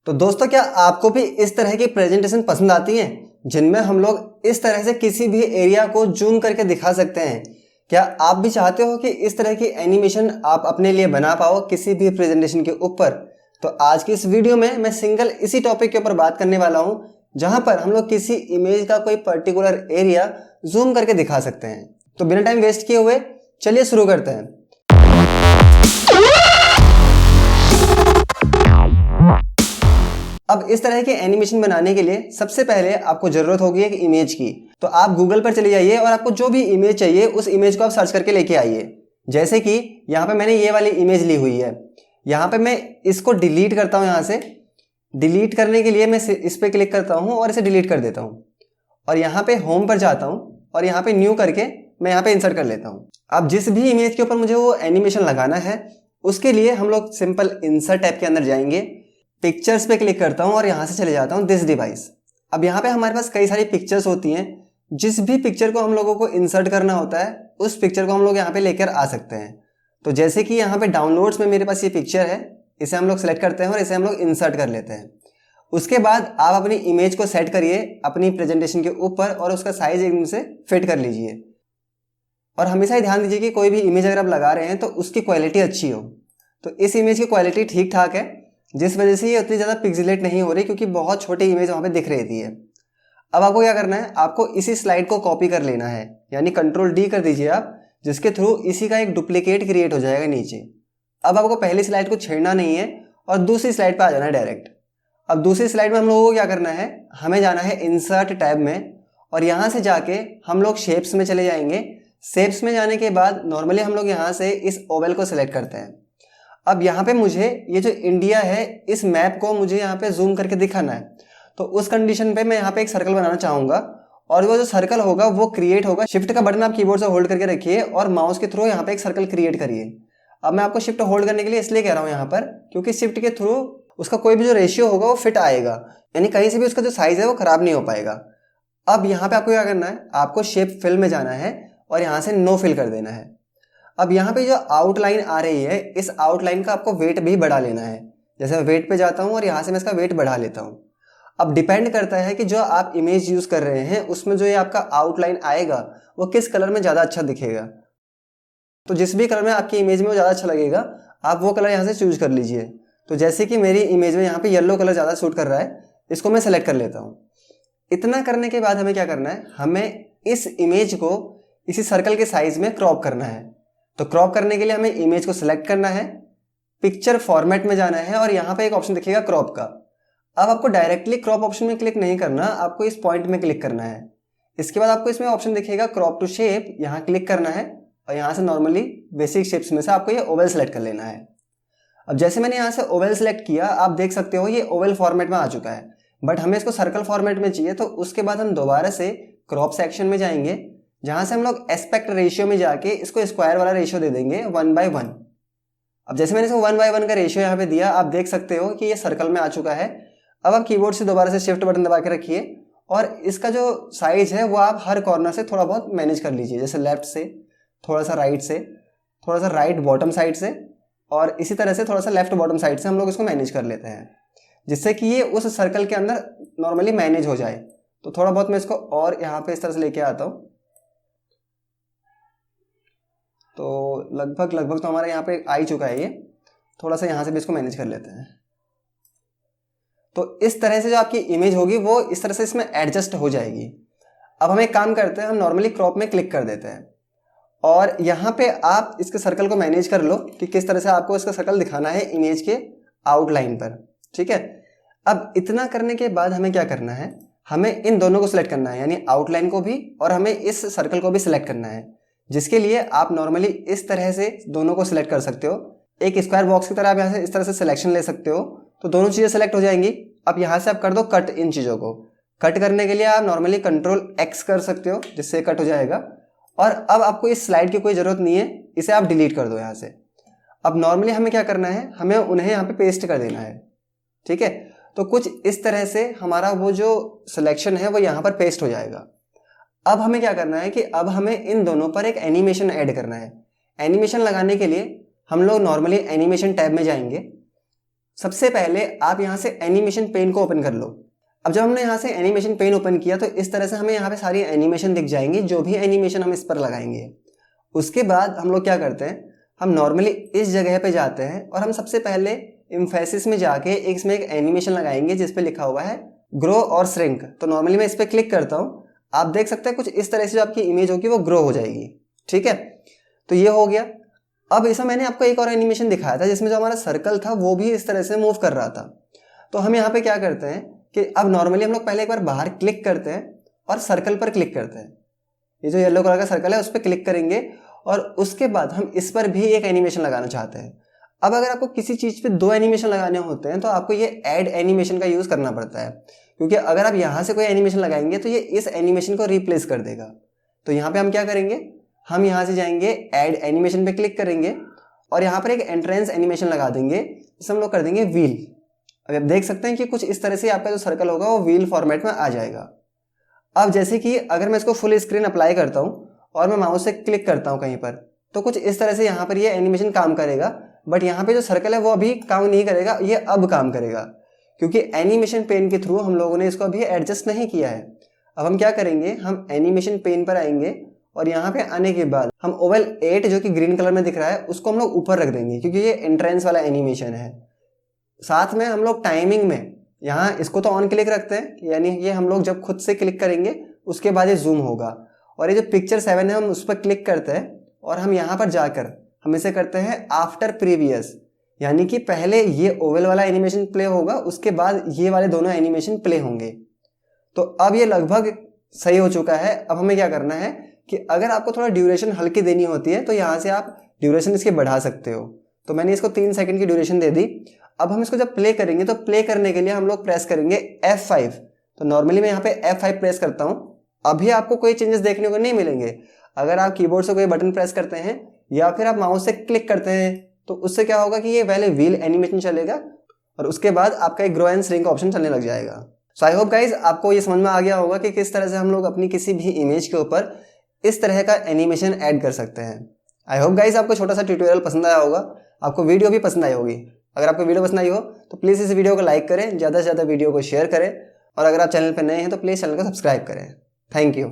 तो दोस्तों, क्या आपको भी इस तरह की प्रेजेंटेशन पसंद आती हैं जिनमें हम लोग इस तरह से किसी भी एरिया को जूम करके दिखा सकते हैं? क्या आप भी चाहते हो कि इस तरह की एनिमेशन आप अपने लिए बना पाओ किसी भी प्रेजेंटेशन के ऊपर? तो आज की इस वीडियो में मैं सिंगल इसी टॉपिक के ऊपर बात करने वाला हूं, जहां पर हम लोग किसी इमेज का कोई पर्टिकुलर एरिया जूम करके दिखा सकते हैं। तो बिना टाइम वेस्ट किए हुए चलिए शुरू करते हैं। अब इस तरह के एनिमेशन बनाने के लिए सबसे पहले आपको जरूरत होगी एक इमेज की। तो आप गूगल पर चले जाइए और आपको जो भी इमेज चाहिए उस इमेज को आप सर्च करके लेके आइए। जैसे कि यहाँ पे मैंने ये वाली इमेज ली हुई है। यहाँ पे मैं इसको डिलीट करता हूँ। यहाँ से डिलीट करने के लिए मैं इस पर क्लिक करता हूँ और इसे डिलीट कर देता हूँ। और यहाँ पे होम पर जाता हूँ और यहाँ पे न्यू करके मैं यहाँ पे इंसर्ट कर लेता हूँ। अब जिस भी इमेज के ऊपर मुझे वो एनिमेशन लगाना है उसके लिए हम लोग सिंपल इंसर्ट टैब के अंदर जाएंगे, पिक्चर्स पे क्लिक करता हूँ और यहाँ से चले जाता हूँ दिस डिवाइस। अब यहाँ पे हमारे पास कई सारी पिक्चर्स होती हैं। जिस भी पिक्चर को हम लोगों को इंसर्ट करना होता है उस पिक्चर को हम लोग यहाँ पे लेकर आ सकते हैं। तो जैसे कि यहाँ पे डाउनलोड्स में मेरे पास ये पिक्चर है, इसे हम लोग सेलेक्ट करते हैं और इसे हम लोग इंसर्ट कर लेते हैं। उसके बाद आप अपनी इमेज को सेट करिए अपनी प्रेजेंटेशन के ऊपर और उसका साइज एकदम से फिट कर लीजिए। और हमेशा ही ध्यान दीजिए कि कोई भी इमेज अगर आप लगा रहे हैं तो उसकी क्वालिटी अच्छी हो। तो इस इमेज की क्वालिटी ठीक ठाक है, जिस वजह से ये उतनी ज़्यादा पिक्सेलेट नहीं हो रही, क्योंकि बहुत छोटी इमेज वहाँ पे दिख रही है। अब आपको क्या करना है, आपको इसी स्लाइड को कॉपी कर लेना है, यानी कंट्रोल डी कर दीजिए आप, जिसके थ्रू इसी का एक डुप्लीकेट क्रिएट हो जाएगा नीचे। अब आपको पहली स्लाइड को छेड़ना नहीं है और दूसरी स्लाइड पर आ जाना है डायरेक्ट। अब दूसरी स्लाइड में हम लोगों को क्या करना है, हमें जाना है इंसर्ट टैब में और यहाँ से जाके हम लोग शेप्स में चले जाएंगे। शेप्स में जाने के बाद नॉर्मली हम लोग यहाँ से इस ओवल को सिलेक्ट करते हैं। अब यहाँ पे मुझे ये जो इंडिया है इस मैप को मुझे यहाँ पे जूम करके दिखाना है। तो उस कंडीशन पे मैं यहाँ पे एक सर्कल बनाना चाहूँगा और वो जो सर्कल होगा वो क्रिएट होगा। शिफ्ट का बटन आप कीबोर्ड से होल्ड करके रखिए और माउस के थ्रू यहाँ पे एक सर्कल क्रिएट करिए। अब मैं आपको शिफ्ट होल्ड करने के लिए इसलिए कह रहा हूँ यहाँ पर, क्योंकि शिफ्ट के थ्रू उसका कोई भी जो रेशियो होगा वो फिट आएगा, यानी कहीं से भी उसका जो साइज है वो खराब नहीं हो पाएगा। अब यहाँ पे आपको क्या करना है, आपको शेप फिल में जाना है और यहाँ से नो फिल कर देना है। अब यहाँ पे जो आउटलाइन आ रही है इस आउटलाइन का आपको वेट भी बढ़ा लेना है। जैसे मैं वेट पे जाता हूँ और यहाँ से मैं इसका वेट बढ़ा लेता हूँ। अब डिपेंड करता है कि जो आप इमेज यूज़ कर रहे हैं उसमें जो ये आपका आउटलाइन आएगा वो किस कलर में ज़्यादा अच्छा दिखेगा। तो जिस भी कलर में आपकी इमेज में वो ज़्यादा अच्छा लगेगा आप वो कलर यहाँ से चूज कर लीजिए। तो जैसे कि मेरी इमेज में यहाँ पे येलो कलर ज़्यादा सूट कर रहा है, इसको मैं सेलेक्ट कर लेता हूँ। इतना करने के बाद हमें क्या करना है, हमें इस इमेज को इसी सर्कल के साइज में क्रॉप करना है। तो क्रॉप करने के लिए हमें इमेज को सिलेक्ट करना है, पिक्चर फॉर्मेट में जाना है और यहाँ पे एक ऑप्शन दिखेगा क्रॉप का। अब आपको डायरेक्टली क्रॉप ऑप्शन में क्लिक नहीं करना, आपको इस पॉइंट में क्लिक करना है। इसके बाद आपको इसमें ऑप्शन दिखेगा क्रॉप टू शेप, यहाँ क्लिक करना है और यहाँ से नॉर्मली बेसिक शेप्स में से आपको ये ओवल सेलेक्ट कर लेना है। अब जैसे मैंने यहाँ से ओवल सेलेक्ट किया, आप देख सकते हो ये ओवल फॉर्मेट में आ चुका है, बट हमें इसको सर्कल फॉर्मेट में चाहिए। तो उसके बाद हम दोबारा से क्रॉप सेक्शन में जाएंगे, जहां से हम लोग एस्पेक्ट रेशियो में जाके इसको स्क्वायर वाला रेशियो दे देंगे 1/1। अब जैसे मैंने इसको 1/1 का रेशियो यहाँ पे दिया, आप देख सकते हो कि ये सर्कल में आ चुका है। अब आप कीबोर्ड से दोबारा से शिफ्ट बटन दबा के रखिए और इसका जो साइज है वो आप हर कॉर्नर से थोड़ा बहुत मैनेज कर लीजिए। जैसे लेफ्ट से थोड़ा सा, राइट से थोड़ा सा, राइट बॉटम साइड से और इसी तरह से थोड़ा सा लेफ्ट बॉटम साइड से हम लोग इसको मैनेज कर लेते हैं, जिससे कि ये उस सर्कल के अंदर नॉर्मली मैनेज हो जाए। तो थोड़ा बहुत मैं इसको और यहाँ पे इस तरह से लेके आता हूँ। तो लगभग तो हमारा यहाँ पे आ ही चुका है ये। थोड़ा सा यहाँ से भी इसको मैनेज कर लेते हैं। तो इस तरह से जो आपकी इमेज होगी वो इस तरह से इसमें एडजस्ट हो जाएगी। अब हम एक काम करते हैं, हम नॉर्मली क्रॉप में क्लिक कर देते हैं और यहाँ पे आप इसके सर्कल को मैनेज कर लो कि किस तरह से आपको इसका सर्कल दिखाना है इमेज के आउटलाइन पर। ठीक है। अब इतना करने के बाद हमें क्या करना है, हमें इन दोनों को सिलेक्ट करना है, यानी आउटलाइन को भी और हमें इस सर्कल को भी सिलेक्ट करना है, जिसके लिए आप नॉर्मली इस तरह से दोनों को सिलेक्ट कर सकते हो। एक स्क्वायर बॉक्स की तरह आप यहाँ से इस तरह से सिलेक्शन ले सकते हो, तो दोनों चीज़ें सेलेक्ट हो जाएंगी। अब यहाँ से आप कर दो कट। इन चीज़ों को कट करने के लिए आप नॉर्मली कंट्रोल X कर सकते हो, जिससे कट हो जाएगा। और अब आपको इस स्लाइड की कोई ज़रूरत नहीं है, इसे आप डिलीट कर दो यहाँ से। अब नॉर्मली हमें क्या करना है, हमें उन्हें यहाँ पे पेस्ट कर देना है। ठीक है। तो कुछ इस तरह से हमारा वो जो सिलेक्शन है वो यहाँ पर पेस्ट हो जाएगा। अब हमें क्या करना है कि अब हमें इन दोनों पर एक एनिमेशन ऐड करना है। एनिमेशन लगाने के लिए हम लोग नॉर्मली एनिमेशन टैब में जाएंगे, सबसे पहले आप यहाँ से एनिमेशन पेन को ओपन कर लो। अब जब हमने यहाँ से एनिमेशन पेन ओपन किया तो इस तरह से हमें यहाँ पे सारी एनिमेशन दिख जाएंगी, जो भी एनिमेशन हम इस पर लगाएंगे। उसके बाद हम लोग क्या करते हैं, हम नॉर्मली इस जगह पे जाते हैं और हम सबसे पहले एम्फेसिस में जाके इसमें एक एनिमेशन लगाएंगे जिस पे लिखा हुआ है ग्रो और श्रिंक। तो नॉर्मली मैं इस पर क्लिक करता हूँ, आप देख सकते हैं कुछ इस तरह से जो आपकी इमेज होगी वो ग्रो हो जाएगी। ठीक है, तो ये हो गया। अब इसमें मैंने आपको एक और एनिमेशन दिखाया था जिसमें जो हमारा सर्कल था वो भी इस तरह से मूव कर रहा था। तो हम यहाँ पे क्या करते हैं कि अब नॉर्मली हम लोग पहले एक बार बाहर क्लिक करते हैं और सर्कल पर क्लिक करते हैं। ये जो येलो कलर का सर्कल है उस पर क्लिक करेंगे और उसके बाद हम इस पर भी एक एनिमेशन लगाना चाहते हैं। अब अगर आपको किसी चीज़ पे 2 एनिमेशन लगाने होते हैं तो आपको ये ऐड एनिमेशन का यूज़ करना पड़ता है, क्योंकि अगर आप यहाँ से कोई एनिमेशन लगाएंगे तो ये इस एनिमेशन को रिप्लेस कर देगा। तो यहाँ पे हम क्या करेंगे, हम यहाँ से जाएंगे ऐड एनिमेशन पे क्लिक करेंगे और यहाँ पर एक एंट्रेंस एनिमेशन लगा देंगे जिसे हम लोग कर देंगे व्हील। अब आप देख सकते हैं कि कुछ इस तरह से आपका जो सर्कल होगा वो व्हील फॉर्मेट में आ जाएगा। अब जैसे कि अगर मैं इसको फुल स्क्रीन अप्लाई करता हूँ और मैं माउस से क्लिक करता हूँ कहीं पर, तो कुछ इस तरह से यहाँ पर ये एनिमेशन काम करेगा। बट यहाँ पे जो सर्कल है वो अभी काम नहीं करेगा, ये अब काम करेगा, क्योंकि एनिमेशन पेन के थ्रू हम लोगों ने इसको अभी एडजस्ट नहीं किया है। अब हम क्या करेंगे, हम एनिमेशन पेन पर आएंगे और यहाँ पे आने के बाद हम ओवल 8 जो कि ग्रीन कलर में दिख रहा है उसको हम लोग ऊपर रख देंगे, क्योंकि ये एंट्रेंस वाला एनिमेशन है। साथ में हम लोग टाइमिंग में यहाँ इसको तो ऑन क्लिक रखते हैं, यानी ये हम लोग जब खुद से क्लिक करेंगे उसके बाद ये जूम होगा। और ये जो पिक्चर 7 है हम उस पर क्लिक करते हैं और हम यहाँ पर जाकर हम इसे करते हैं आफ्टर प्रीवियस, यानी कि पहले ये ओवल वाला एनिमेशन प्ले होगा उसके बाद ये वाले दोनों एनिमेशन प्ले होंगे। तो अब ये लगभग सही हो चुका है। अब हमें क्या करना है कि अगर आपको थोड़ा ड्यूरेशन हल्की देनी होती है तो यहाँ से आप ड्यूरेशन इसकी बढ़ा सकते हो। तो मैंने इसको 3 सेकंड की ड्यूरेशन दे दी। अब हम इसको जब प्ले करेंगे तो प्ले करने के लिए हम लोग प्रेस करेंगे F5। तो नॉर्मली मैं यहाँ पे F5 प्रेस करता हूँ। अभी आपको कोई चेंजेस देखने को नहीं मिलेंगे। अगर आप कीबोर्ड से कोई बटन प्रेस करते हैं या फिर आप माउस से क्लिक करते हैं तो उससे क्या होगा कि ये पहले व्हील एनिमेशन चलेगा और उसके बाद आपका एक ग्रो एंड श्रिंक ऑप्शन चलने लग जाएगा। सो आई होप गाइज आपको ये समझ में आ गया होगा कि किस तरह से हम लोग अपनी किसी भी इमेज के ऊपर इस तरह का एनिमेशन ऐड कर सकते हैं। आई होप गाइज आपको छोटा सा ट्यूटोरियल पसंद आया होगा, आपको वीडियो भी पसंद आई होगी। अगर आपको वीडियो पसंद आई हो तो प्लीज़ इस वीडियो को लाइक करें, ज़्यादा से ज़्यादा वीडियो को शेयर करें और अगर आप चैनल पर नए हैं तो प्लीज़ चैनल को सब्सक्राइब करें। Thank you.